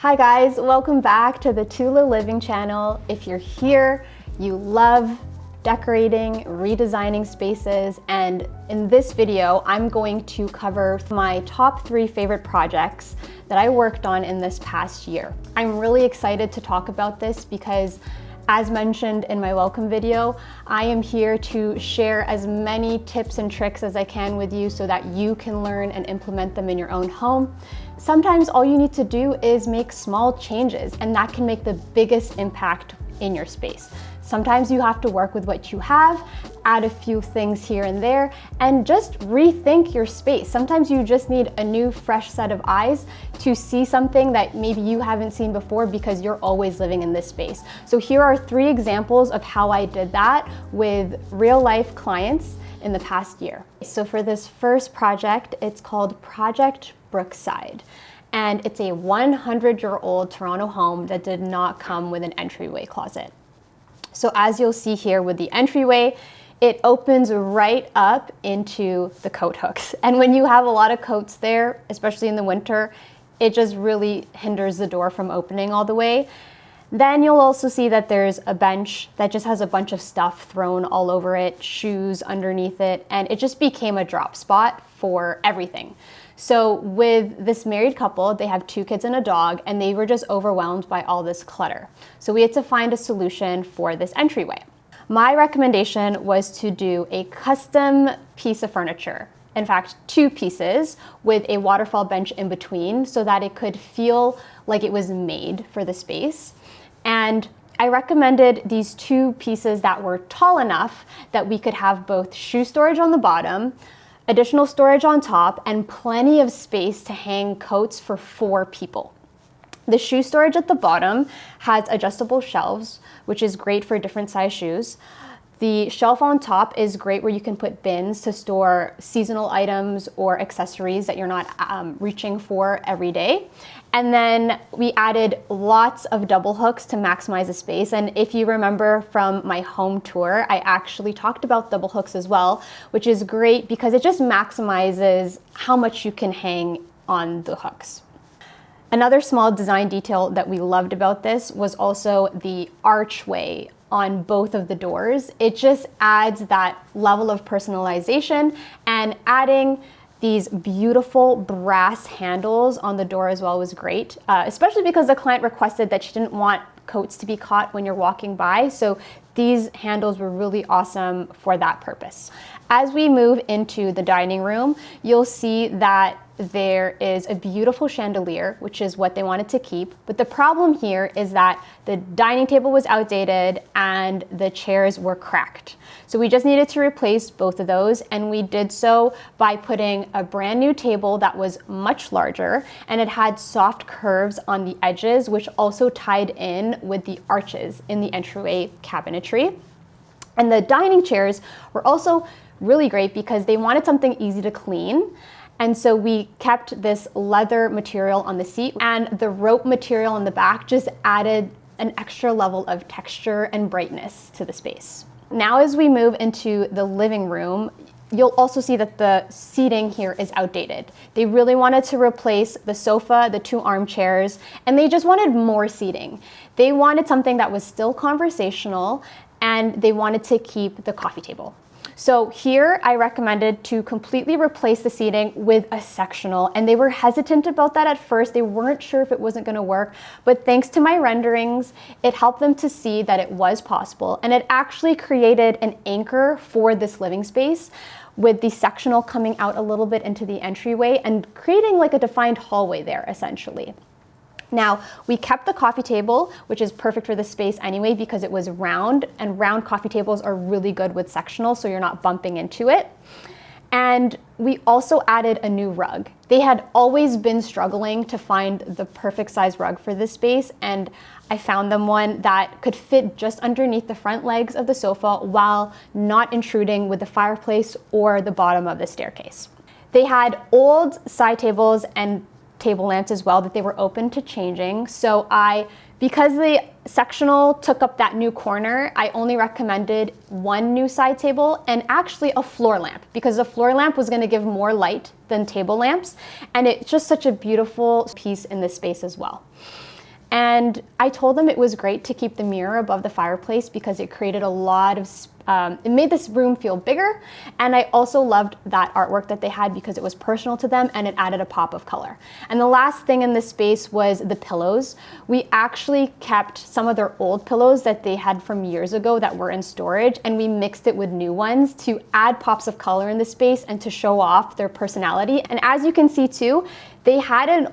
Hi guys, welcome back to the Tula Living channel. If you're here, you love decorating, redesigning spaces, and in this video, I'm going to cover my top 3 favorite projects that I worked on in this past year. I'm really excited to talk about this because, as mentioned in my welcome video, I am here to share as many tips and tricks as I can with you so that you can learn and implement them in your own home. Sometimes all you need to do is make small changes, and that can make the biggest impact in your space. Sometimes you have to work with what you have, add a few things here and there, and just rethink your space. Sometimes you just need a new, fresh set of eyes to see something that maybe you haven't seen before because you're always living in this space. So here are 3 examples of how I did that with real-life clients in the past year. So for this first project, it's called Project Brookside. And it's a 100-year-old Toronto home that did not come with an entryway closet. So as you'll see here with the entryway, it opens right up into the coat hooks. And when you have a lot of coats there, especially in the winter, it just really hinders the door from opening all the way. Then you'll also see that there's a bench that just has a bunch of stuff thrown all over it, shoes underneath it, and it just became a drop spot for everything. So with this married couple, they have 2 kids and a dog, and they were just overwhelmed by all this clutter. So we had to find a solution for this entryway. My recommendation was to do a custom piece of furniture. In fact, 2 pieces with a waterfall bench in between so that it could feel like it was made for the space. And I recommended these 2 pieces that were tall enough that we could have both shoe storage on the bottom, additional storage on top, and plenty of space to hang coats for 4 people. The shoe storage at the bottom has adjustable shelves, which is great for different size shoes. The shelf on top is great where you can put bins to store seasonal items or accessories that you're not reaching for every day. And then we added lots of double hooks to maximize the space. And if you remember from my home tour, I actually talked about double hooks as well, which is great because it just maximizes how much you can hang on the hooks. Another small design detail that we loved about this was also the archway on both of the doors. It just adds that level of personalization, and adding these beautiful brass handles on the door as well was great, especially because the client requested that she didn't want coats to be caught when you're walking by. So these handles were really awesome for that purpose. As we move into the dining room, you'll see that there is a beautiful chandelier, which is what they wanted to keep. But the problem here is that the dining table was outdated and the chairs were cracked. So we just needed to replace both of those, and we did so by putting a brand new table that was much larger, and it had soft curves on the edges, which also tied in with the arches in the entryway cabinetry. And the dining chairs were also really great because they wanted something easy to clean. And so we kept this leather material on the seat, and the rope material on the back just added an extra level of texture and brightness to the space. Now as we move into the living room, you'll also see that the seating here is outdated. They really wanted to replace the sofa, the 2 armchairs, and they just wanted more seating. They wanted something that was still conversational, and they wanted to keep the coffee table. So here I recommended to completely replace the seating with a sectional, and they were hesitant about that at first. They weren't sure if it wasn't going to work, but thanks to my renderings, it helped them to see that it was possible, and it actually created an anchor for this living space with the sectional coming out a little bit into the entryway and creating like a defined hallway there essentially. Now, we kept the coffee table, which is perfect for the space anyway because it was round, and round coffee tables are really good with sectional so you're not bumping into it. And we also added a new rug. They had always been struggling to find the perfect size rug for this space, and I found them one that could fit just underneath the front legs of the sofa while not intruding with the fireplace or the bottom of the staircase. They had old side tables and table lamps as well that they were open to changing. So because the sectional took up that new corner, I only recommended 1 new side table and actually a floor lamp, because the floor lamp was going to give more light than table lamps, and it's just such a beautiful piece in this space as well. And I told them it was great to keep the mirror above the fireplace because it created a lot of it made this room feel bigger, and I also loved that artwork that they had because it was personal to them and it added a pop of color. And the last thing in this space was the pillows. We actually kept some of their old pillows that they had from years ago that were in storage, and we mixed it with new ones to add pops of color in the space and to show off their personality. And as you can see too, they had a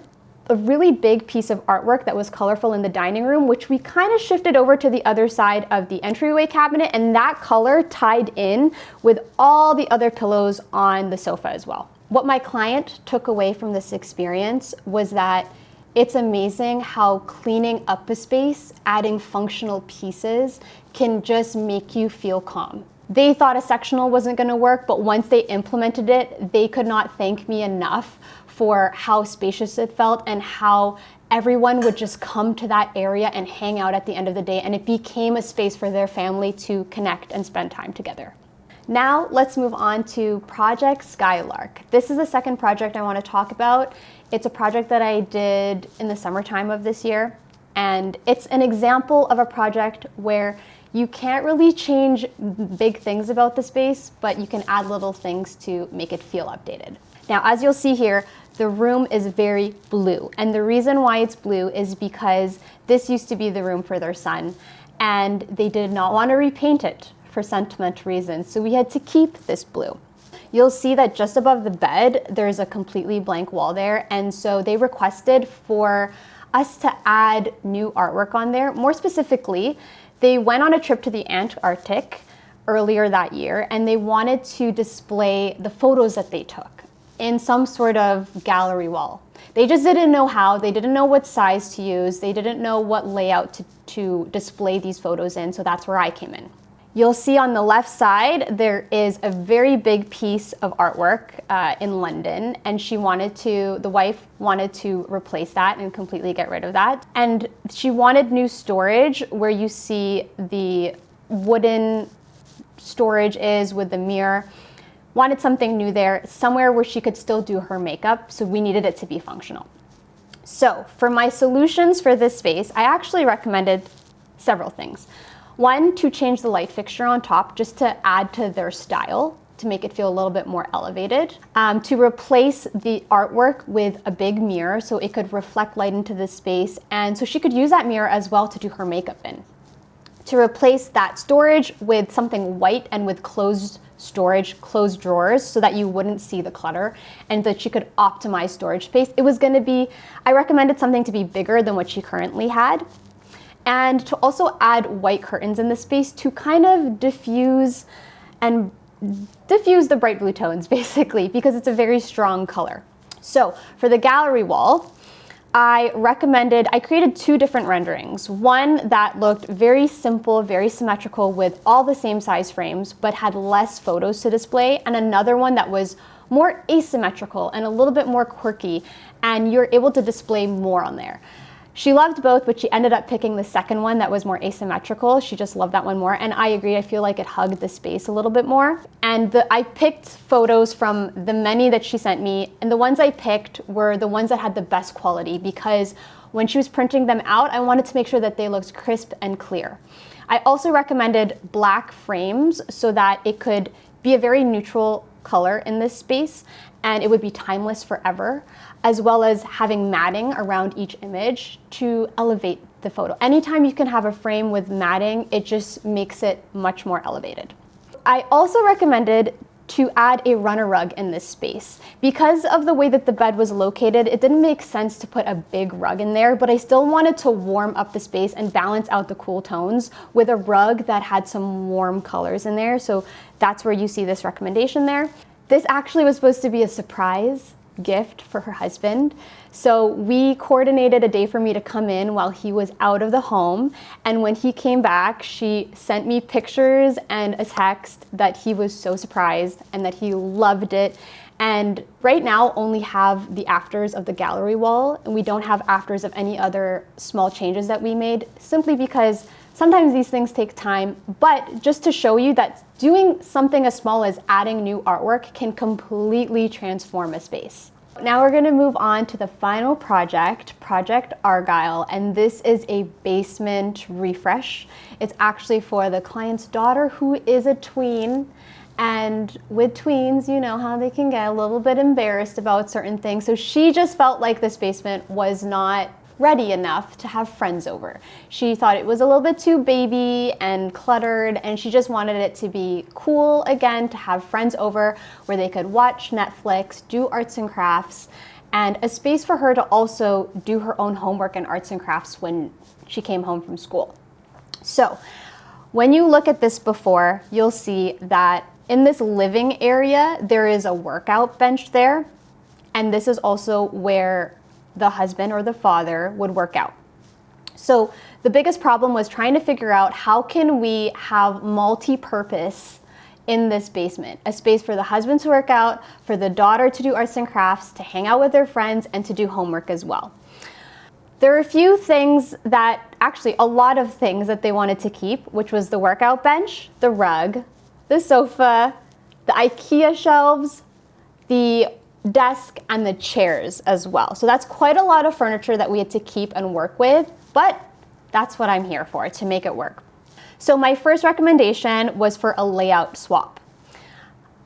really big piece of artwork that was colorful in the dining room, which we kind of shifted over to the other side of the entryway cabinet, and that color tied in with all the other pillows on the sofa as well. What my client took away from this experience was that it's amazing how cleaning up a space, adding functional pieces, can just make you feel calm. They thought a sectional wasn't going to work, but once they implemented it, they could not thank me enough for how spacious it felt and how everyone would just come to that area and hang out at the end of the day, and it became a space for their family to connect and spend time together. Now let's move on to Project Skylark. This is the second project I want to talk about. It's a project that I did in the summertime of this year, and it's an example of a project where you can't really change big things about the space, but you can add little things to make it feel updated. Now, as you'll see here, the room is very blue. And the reason why it's blue is because this used to be the room for their son, and they did not want to repaint it for sentimental reasons. So we had to keep this blue. You'll see that just above the bed, there's a completely blank wall there. And so they requested for us to add new artwork on there. More specifically, they went on a trip to the Antarctic earlier that year, and they wanted to display the photos that they took in some sort of gallery wall. They just didn't know how, they didn't know what size to use, they didn't know what layout to display these photos in, so that's where I came in. You'll see on the left side, there is a very big piece of artwork in London, and the wife wanted to replace that and completely get rid of that. And she wanted new storage where you see the wooden storage is with the mirror. Wanted something new there, somewhere where she could still do her makeup, so we needed it to be functional. So for my solutions for this space, I actually recommended several things. One, to change the light fixture on top just to add to their style, to make it feel a little bit more elevated. To replace the artwork with a big mirror so it could reflect light into the space, and so she could use that mirror as well to do her makeup in. To replace that storage with something white and with closed storage, closed drawers, so that you wouldn't see the clutter and that she could optimize storage space. It was going to be, I recommended something to be bigger than what she currently had, and to also add white curtains in the space to kind of diffuse the bright blue tones, basically, because it's a very strong color. So for the gallery wall, I created two different renderings. One that looked very simple, very symmetrical with all the same size frames, but had less photos to display, and another one that was more asymmetrical and a little bit more quirky, and you're able to display more on there. She loved both, but she ended up picking the second one that was more asymmetrical. She just loved that one more, and I agree. I feel like it hugged the space a little bit more. And I picked photos from the many that she sent me, and the ones I picked were the ones that had the best quality, because when she was printing them out, I wanted to make sure that they looked crisp and clear. I also recommended black frames so that it could be a very neutral color in this space and it would be timeless forever, as well as having matting around each image to elevate the photo. Anytime you can have a frame with matting, it just makes it much more elevated. I also recommended to add a runner rug in this space. Because of the way that the bed was located, it didn't make sense to put a big rug in there, but I still wanted to warm up the space and balance out the cool tones with a rug that had some warm colors in there. So that's where you see this recommendation there. This actually was supposed to be a surprise gift for her husband. So we coordinated a day for me to come in while he was out of the home. And when he came back, she sent me pictures and a text that he was so surprised and that he loved it. And right now only have the afters of the gallery wall, and we don't have afters of any other small changes that we made, simply because sometimes these things take time, but just to show you that doing something as small as adding new artwork can completely transform a space. Now we're going to move on to the final project, Project Argyle, and this is a basement refresh. It's actually for the client's daughter who is a tween, and with tweens, you know how they can get a little bit embarrassed about certain things, so she just felt like this basement was not ready enough to have friends over. She thought it was a little bit too baby and cluttered, and she just wanted it to be cool again, to have friends over where they could watch Netflix, do arts and crafts, and a space for her to also do her own homework and arts and crafts when she came home from school. So when you look at this before, you'll see that in this living area, there is a workout bench there, and this is also where the husband or the father would work out. So the biggest problem was trying to figure out how can we have multi-purpose in this basement, a space for the husband to work out, for the daughter to do arts and crafts, to hang out with their friends, and to do homework as well. There are a few things that, actually a lot of things that they wanted to keep, which was the workout bench, the rug, the sofa, the IKEA shelves, the desk, and the chairs as well. So that's quite a lot of furniture that we had to keep and work with, but that's what I'm here for, to make it work. So my first recommendation was for a layout swap.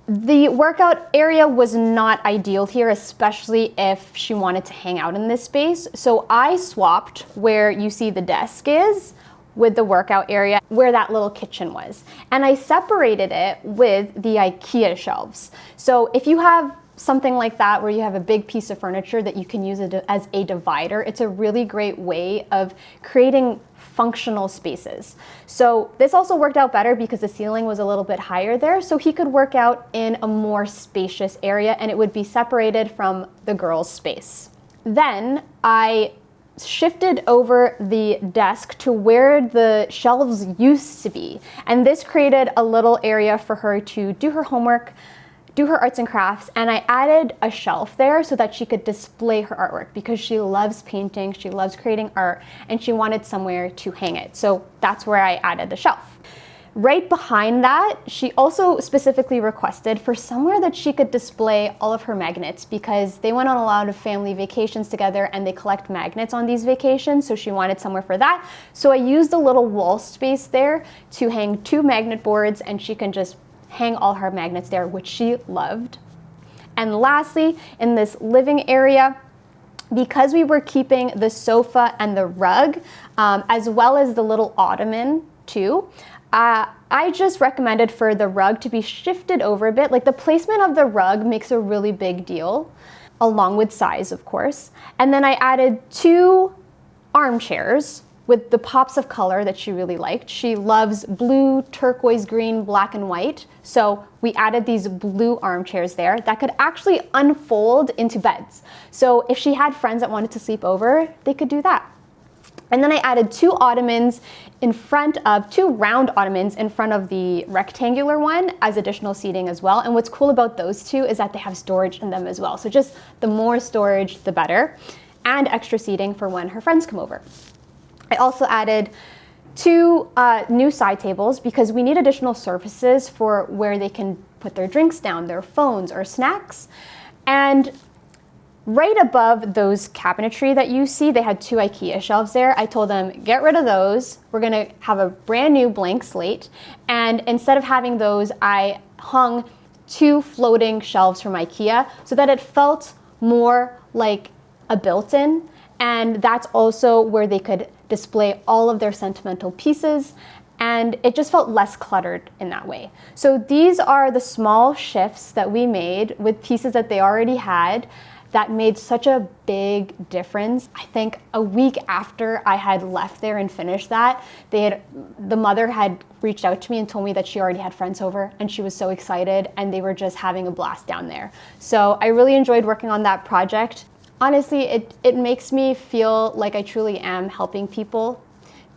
The workout area was not ideal here, especially if she wanted to hang out in this space. So I swapped where you see the desk is with the workout area, where that little kitchen was. And I separated it with the IKEA shelves. So if you have something like that where you have a big piece of furniture that you can use it as a divider, it's a really great way of creating functional spaces. So this also worked out better because the ceiling was a little bit higher there, so he could work out in a more spacious area and it would be separated from the girls' space. Then I shifted over the desk to where the shelves used to be, and this created a little area for her to do her homework, do her arts and crafts, and I added a shelf there so that she could display her artwork because she loves painting, she loves creating art, and she wanted somewhere to hang it. So that's where I added the shelf. Right behind that, she also specifically requested for somewhere that she could display all of her magnets because they went on a lot of family vacations together and they collect magnets on these vacations, so she wanted somewhere for that. So I used a little wall space there to hang 2 magnet boards, and she can just hang all her magnets there, which she loved. And lastly, in this living area, because we were keeping the sofa and the rug, as well as the little ottoman too, I just recommended for the rug to be shifted over a bit. Like, the placement of the rug makes a really big deal, along with size, of course. And then I added 2 armchairs with the pops of color that she really liked. She loves blue, turquoise, green, black, and white. So we added these blue armchairs there that could actually unfold into beds. So if she had friends that wanted to sleep over, they could do that. And then I added 2 ottomans in front of, 2 round ottomans in front of the rectangular one as additional seating as well. And what's cool about those 2 is that they have storage in them as well. So just the more storage, the better, and extra seating for when her friends come over. I also added 2 new side tables because we need additional surfaces for where they can put their drinks down, their phones, or snacks. And right above those cabinetry that you see, they had 2 IKEA shelves there. I told them, get rid of those. We're gonna have a brand new blank slate. And instead of having those, I hung 2 floating shelves from IKEA so that it felt more like a built-in. And that's also where they could display all of their sentimental pieces, and it just felt less cluttered in that way. So these are the small shifts that we made with pieces that they already had that made such a big difference. I think a week after I had left there and finished that, the mother had reached out to me and told me that she already had friends over, and she was so excited, and they were just having a blast down there. So I really enjoyed working on that project. Honestly, it makes me feel like I truly am helping people,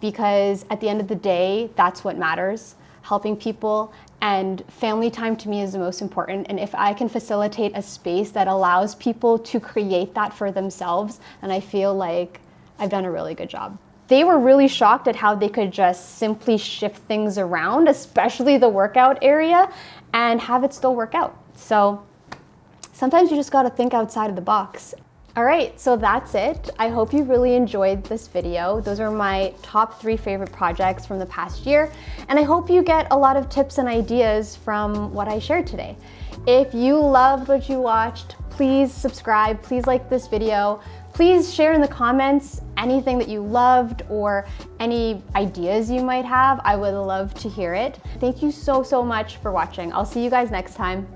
because at the end of the day, that's what matters, helping people, and family time to me is the most important. And if I can facilitate a space that allows people to create that for themselves, then I feel like I've done a really good job. They were really shocked at how they could just simply shift things around, especially the workout area, and have it still work out. So sometimes you just gotta think outside of the box. All right, so that's it. I hope you really enjoyed this video. Those are my top 3 favorite projects from the past year, and I hope you get a lot of tips and ideas from what I shared today. If you loved what you watched, please subscribe, please like this video, please share in the comments anything that you loved or any ideas you might have. I would love to hear it. Thank you so much for watching. I'll see you guys next time.